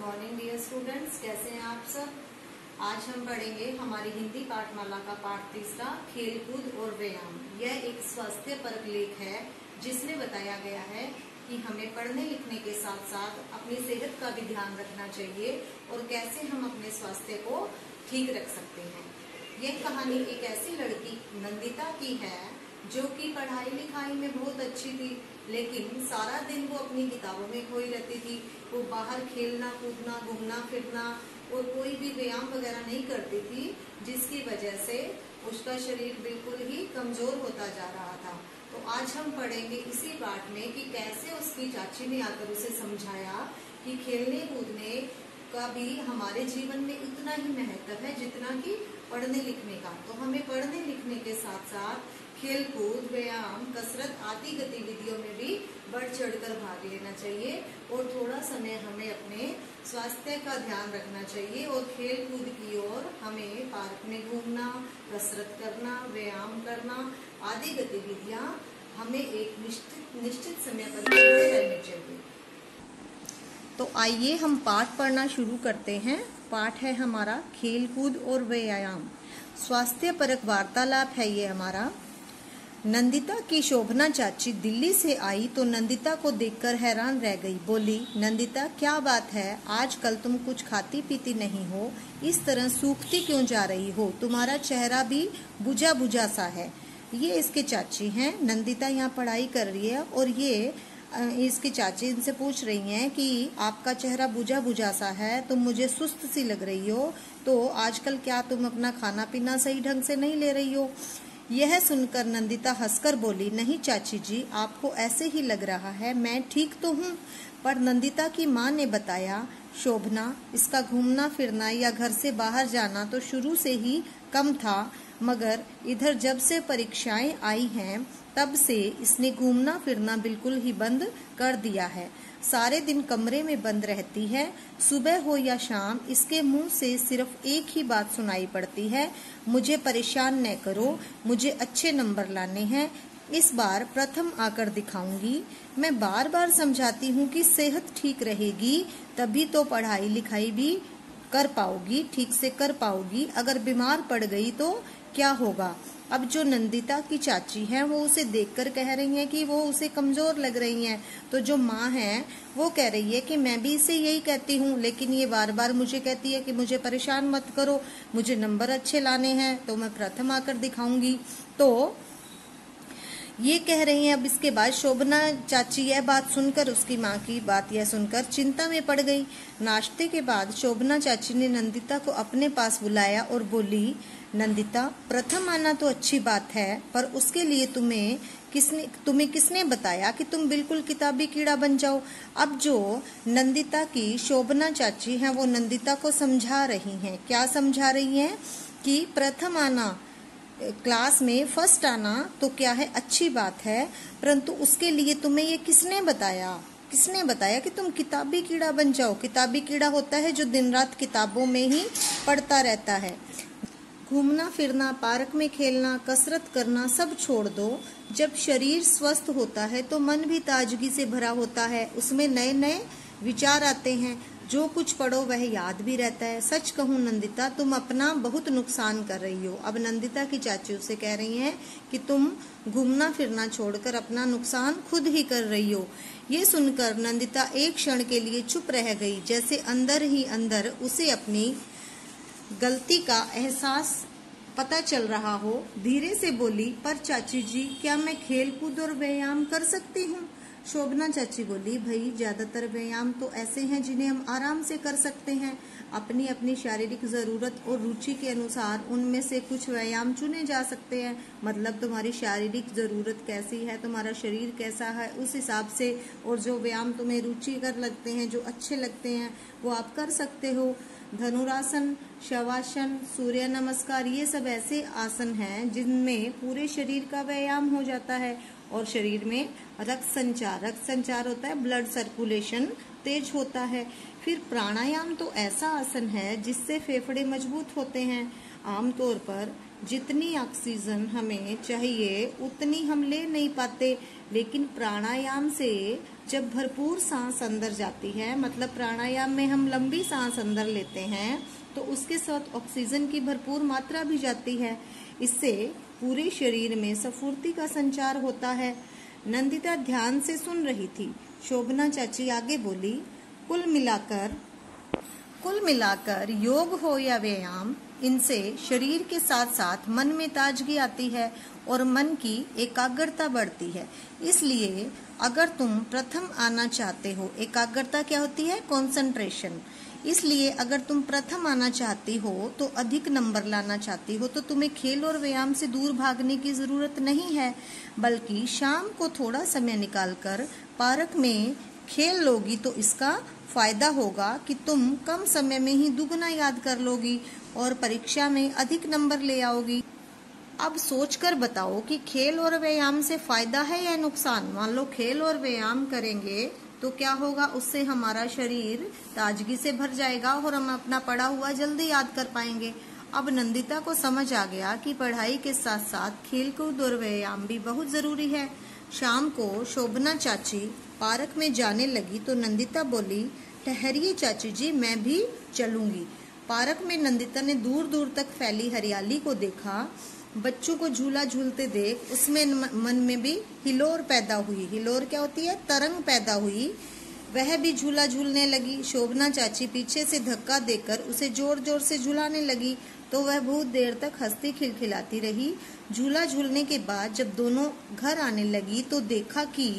Morning dear students, कैसे हैं आप सब। आज हम पढ़ेंगे हमारी हिंदी पाठमाला का पाठ तीसरा, खेलकूद और व्यायाम। यह एक स्वास्थ्य परक लेख है जिसमें बताया गया है कि हमें पढ़ने लिखने के साथ साथ अपनी सेहत का भी ध्यान रखना चाहिए और कैसे हम अपने स्वास्थ्य को ठीक रख सकते हैं। यह कहानी एक ऐसी लड़की नंदिता की है जो कि पढ़ाई लिखाई में बहुत अच्छी थी, लेकिन सारा दिन वो अपनी किताबों में खोई रहती थी। वो बाहर खेलना कूदना घूमना फिरना और कोई भी व्यायाम वगैरह नहीं करती थी, जिसकी वजह से उसका शरीर बिल्कुल ही कमजोर होता जा रहा था। तो आज हम पढ़ेंगे इसी पाठ में कि कैसे उसकी चाची ने आकर उसे समझाया कि खेलने कूदने का भी हमारे जीवन में उतना ही महत्व है जितना कि पढ़ने लिखने का। तो हमें पढ़ने लिखने के साथ साथ खेल कूद व्यायाम कसरत आदि गतिविधियों में भी बढ़ चढ़कर भाग लेना चाहिए और थोड़ा समय हमें अपने स्वास्थ्य का ध्यान रखना चाहिए। और खेल कूद की ओर हमें पार्क में घूमना, कसरत करना, व्यायाम करना आदि गतिविधियां हमें एक निश्चित समय पर करते रहनी चाहिए। तो आइए हम पाठ पढ़ना शुरू करते हैं। पाठ है हमारा खेल कूद और व्यायाम। स्वास्थ्य परक वार्तालाप है ये हमारा। नंदिता की शोभना चाची दिल्ली से आई तो नंदिता को देखकर हैरान रह गई। बोली, नंदिता क्या बात है, आजकल तुम कुछ खाती पीती नहीं हो, इस तरह सूखती क्यों जा रही हो, तुम्हारा चेहरा भी बुझा बुझा सा है। ये इसके चाची हैं। नंदिता यहाँ पढ़ाई कर रही है और ये इसकी चाची इनसे पूछ रही हैं कि आपका चेहरा बुझा बुझा सा है, तुम मुझे सुस्त सी लग रही हो, तो आजकल क्या तुम अपना खाना पीना सही ढंग से नहीं ले रही हो। यह सुनकर नंदिता हंसकर बोली, नहीं चाची जी, आपको ऐसे ही लग रहा है, मैं ठीक तो हूँ। पर नंदिता की माँ ने बताया, शोभना, इसका घूमना फिरना या घर से बाहर जाना तो शुरू से ही कम था, मगर इधर जब से परीक्षाएं आई हैं तब से इसने घूमना फिरना बिल्कुल ही बंद कर दिया है। सारे दिन कमरे में बंद रहती है। सुबह हो या शाम इसके मुंह से सिर्फ एक ही बात सुनाई पड़ती है, मुझे परेशान न करो, मुझे अच्छे नंबर लाने हैं, इस बार प्रथम आकर दिखाऊंगी। मैं बार बार समझाती हूँ कि सेहत ठीक रहेगी तभी तो पढ़ाई लिखाई भी कर पाओगी, ठीक से कर पाओगी। अगर बीमार पड़ गई तो क्या होगा। अब जो नंदिता की चाची हैं वो उसे देखकर कह रही हैं कि वो उसे कमजोर लग रही हैं। तो जो माँ है वो कह रही है कि मैं भी इसे यही कहती हूँ, लेकिन ये बार बार मुझे कहती है कि मुझे परेशान मत करो, मुझे नंबर अच्छे लाने हैं तो मैं प्रथम आकर दिखाऊंगी। तो ये कह रही हैं। अब इसके बाद शोभना चाची यह बात सुनकर, उसकी माँ की बात यह सुनकर चिंता में पड़ गई। नाश्ते के बाद शोभना चाची ने नंदिता को अपने पास बुलाया और बोली, नंदिता, प्रथम आना तो अच्छी बात है, पर उसके लिए तुम्हें किसने बताया कि तुम बिल्कुल किताबी कीड़ा बन जाओ। अब जो नंदिता की शोभना चाची हैं वो नंदिता को समझा रही हैं। क्या समझा रही हैं कि प्रथम आना, क्लास में फर्स्ट आना तो क्या है, अच्छी बात है, परंतु उसके लिए तुम्हें ये किसने बताया कि तुम किताबी कीड़ा बन जाओ। किताबी कीड़ा होता है जो दिन रात किताबों में ही पढ़ता रहता है। घूमना फिरना, पार्क में खेलना, कसरत करना सब छोड़ दो। जब शरीर स्वस्थ होता है तो मन भी ताजगी से भरा होता है, उसमें नए नए विचार आते हैं, जो कुछ पढ़ो वह याद भी रहता है। सच कहूँ नंदिता, तुम अपना बहुत नुकसान कर रही हो। अब नंदिता की चाची उसे कह रही हैं कि तुम घूमना फिरना छोड़कर अपना नुकसान खुद ही कर रही हो। ये सुनकर नंदिता एक क्षण के लिए चुप रह गई, जैसे अंदर ही अंदर उसे अपनी गलती का एहसास पता चल रहा हो। धीरे से बोली, पर चाची जी, क्या मैं खेल कूद और व्यायाम कर सकती हूँ। शोभना चाची बोली, भाई ज्यादातर व्यायाम तो ऐसे हैं जिन्हें हम आराम से कर सकते हैं। अपनी अपनी शारीरिक जरूरत और रुचि के अनुसार उनमें से कुछ व्यायाम चुने जा सकते हैं। मतलब तुम्हारी शारीरिक जरूरत कैसी है, तुम्हारा शरीर कैसा है, उस हिसाब से, और जो व्यायाम तुम्हें रुचिकर लगते हैं, जो अच्छे लगते हैं, वो आप कर सकते हो। धनुरासन, शवासन, सूर्य नमस्कार, ये सब ऐसे आसन हैं जिनमें पूरे शरीर का व्यायाम हो जाता है और शरीर में रक्त संचार होता है, ब्लड सर्कुलेशन तेज होता है। फिर प्राणायाम तो ऐसा आसन है जिससे फेफड़े मजबूत होते हैं। आमतौर पर जितनी ऑक्सीजन हमें चाहिए उतनी हम ले नहीं पाते, लेकिन प्राणायाम से जब भरपूर सांस अंदर जाती है, मतलब प्राणायाम में हम लंबी सांस अंदर लेते हैं, तो उसके साथ ऑक्सीजन की भरपूर मात्रा भी जाती है। इससे पूरे शरीर में स्फूर्ति का संचार होता है। नंदिता ध्यान से सुन रही थी। शोभना चाची आगे बोली, कुल मिलाकर योग हो या व्यायाम, इनसे शरीर के साथ साथ मन में ताजगी आती है और मन की एकाग्रता बढ़ती है। इसलिए अगर तुम प्रथम आना चाहते हो, एकाग्रता क्या होती है? कंसंट्रेशन। इसलिए अगर तुम प्रथम आना चाहती हो, तो अधिक नंबर लाना चाहती हो, तो तुम्हें खेल और व्यायाम से दूर भागने की जरूरत नहीं है, बल्कि शाम को थोड़ा समय निकालकर पार्क में खेल लोगी तो इसका फायदा होगा कि तुम कम समय में ही दुगना याद कर लोगी और परीक्षा में अधिक नंबर ले आओगी। अब सोचकर बताओ कि खेल और व्यायाम से फायदा है या नुकसान? मान लो खेल और व्यायाम करेंगे तो क्या होगा? उससे हमारा शरीर ताजगी से भर जाएगा और हम अपना पढ़ा हुआ जल्दी याद कर पाएंगे। अब नंदिता को समझ आ गया कि पढ़ाई के साथ साथ खेलकूद और व्यायाम भी बहुत जरूरी है। शाम को शोभना चाची पार्क में जाने लगी तो नंदिता बोली, ठहरिए चाची जी, मैं भी चलूंगी। पार्क में नंदिता ने दूर दूर तक फैली हरियाली को देखा। बच्चों को झूला झूलते देख उसमें मन में भी हिलोर पैदा हुई। हिलोर क्या होती है? तरंग पैदा हुई। वह भी झूला झूलने लगी। शोभना चाची पीछे से धक्का देकर उसे जोर जोर से झुलाने लगी तो वह बहुत देर तक हंसती खिलखिलाती रही। झूला झूलने के बाद जब दोनों घर आने लगी तो देखा कि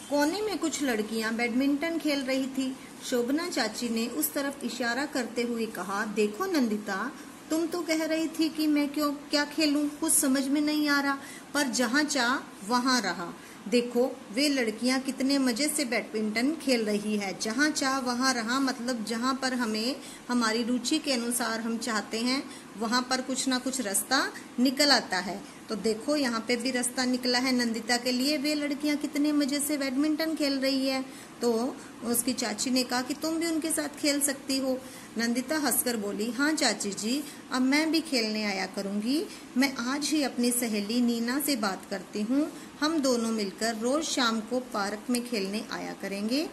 कोने में कुछ लड़कियां बैडमिंटन खेल रही थी। शोभना चाची ने उस तरफ इशारा करते हुए कहा, देखो नंदिता, तुम तो कह रही थी कि मैं क्या खेलूं, कुछ समझ में नहीं आ रहा, पर जहां चाह वहां रहा। देखो वे लड़कियां कितने मजे से बैडमिंटन खेल रही है। जहां चाह वहां रहा मतलब जहां पर हमें हमारी रुचि के अनुसार हम चाहते हैं वहां पर कुछ ना कुछ रास्ता निकल आता है। तो देखो यहाँ पे भी रास्ता निकला है नंदिता के लिए। वे लड़कियां कितने मजे से बैडमिंटन खेल रही है। तो उसकी चाची ने कहा कि तुम भी उनके साथ खेल सकती हो। नंदिता हंसकर बोली, हाँ चाची जी, अब मैं भी खेलने आया करूंगी। मैं आज ही अपनी सहेली नीना से बात करती हूँ। हम दोनों मिलकर रोज शाम को पार्क में खेलने आया करेंगे।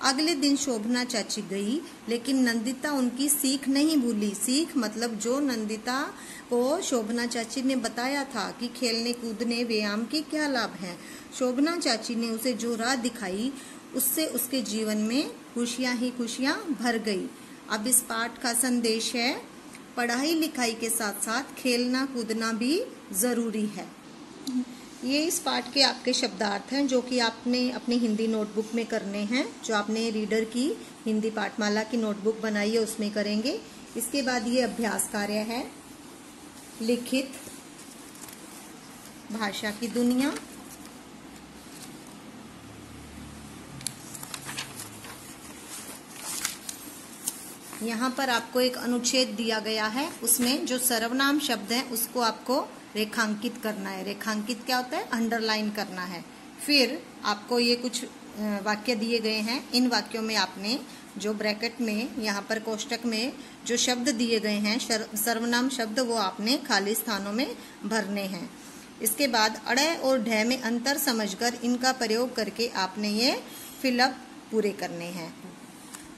अगले दिन शोभना चाची गई, लेकिन नंदिता उनकी सीख नहीं भूली। सीख मतलब जो नंदिता को शोभना चाची ने बताया था कि खेलने कूदने व्यायाम के क्या लाभ हैं। शोभना चाची ने उसे जो राह दिखाई उससे उसके जीवन में खुशियां ही खुशियां भर गई। अब इस पाठ का संदेश है, पढ़ाई लिखाई के साथ साथ खेलना कूदना भी जरूरी है। ये इस पाठ के आपके शब्दार्थ हैं जो कि आपने अपनी हिंदी नोटबुक में करने हैं। जो आपने रीडर की हिंदी पाठमाला की नोटबुक बनाई है उसमें करेंगे। इसके बाद ये अभ्यास कार्य है, लिखित भाषा की दुनिया। यहाँ पर आपको एक अनुच्छेद दिया गया है, उसमें जो सर्वनाम शब्द है उसको आपको रेखांकित करना है। रेखांकित क्या होता है? अंडरलाइन करना है। फिर आपको ये कुछ वाक्य दिए गए हैं। इन वाक्यों में आपने जो ब्रैकेट में यहाँ पर कोष्टक में जो शब्द दिए गए हैं सर्वनाम शब्द, वो आपने खाली स्थानों में भरने हैं। इसके बाद अड़य और ढय में अंतर समझकर इनका प्रयोग करके आपने ये फिलअप पूरे करने हैं।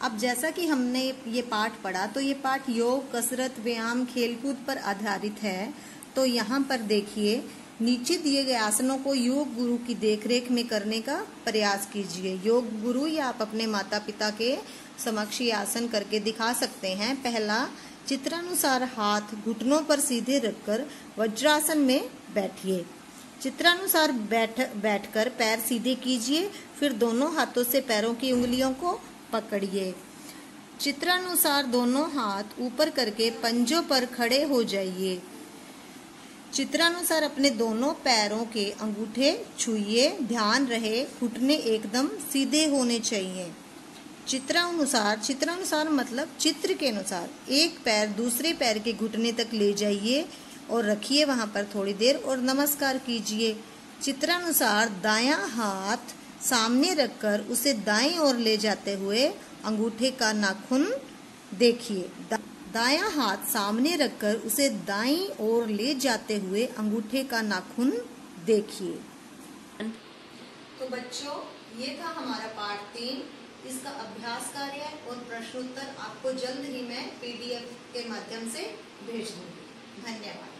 अब जैसा कि हमने ये पाठ पढ़ा तो ये पाठ योग, कसरत, व्यायाम, खेलकूद पर आधारित है। तो यहाँ पर देखिए, नीचे दिए गए आसनों को योग गुरु की देखरेख में करने का प्रयास कीजिए। योग गुरु या आप अपने माता पिता के समक्ष ये आसन करके दिखा सकते हैं। पहला, चित्रानुसार हाथ घुटनों पर सीधे रखकर वज्रासन में बैठिए। चित्रानुसार बैठकर पैर सीधे कीजिए, फिर दोनों हाथों से पैरों की उंगलियों को पकड़िए। चित्रानुसार दोनों हाथ ऊपर करके पंजों पर खड़े हो जाइए। चित्रानुसार अपने दोनों पैरों के अंगूठे छुइए। ध्यान रहे घुटने एकदम सीधे होने चाहिए। चित्रानुसार मतलब चित्र के अनुसार एक पैर दूसरे पैर के घुटने तक ले जाइए और रखिए वहां पर थोड़ी देर और नमस्कार कीजिए। चित्रानुसार दायां हाथ सामने रखकर उसे दाएं ओर ले जाते हुए अंगूठे का नाखून देखिए। दायां हाथ सामने रखकर उसे दाईं ओर ले जाते हुए अंगूठे का नाखून देखिए। तो बच्चों, ये था हमारा पाठ 3। इसका अभ्यास कार्य और प्रश्नोत्तर आपको जल्द ही मैं PDF के माध्यम से भेज दूंगी। धन्यवाद।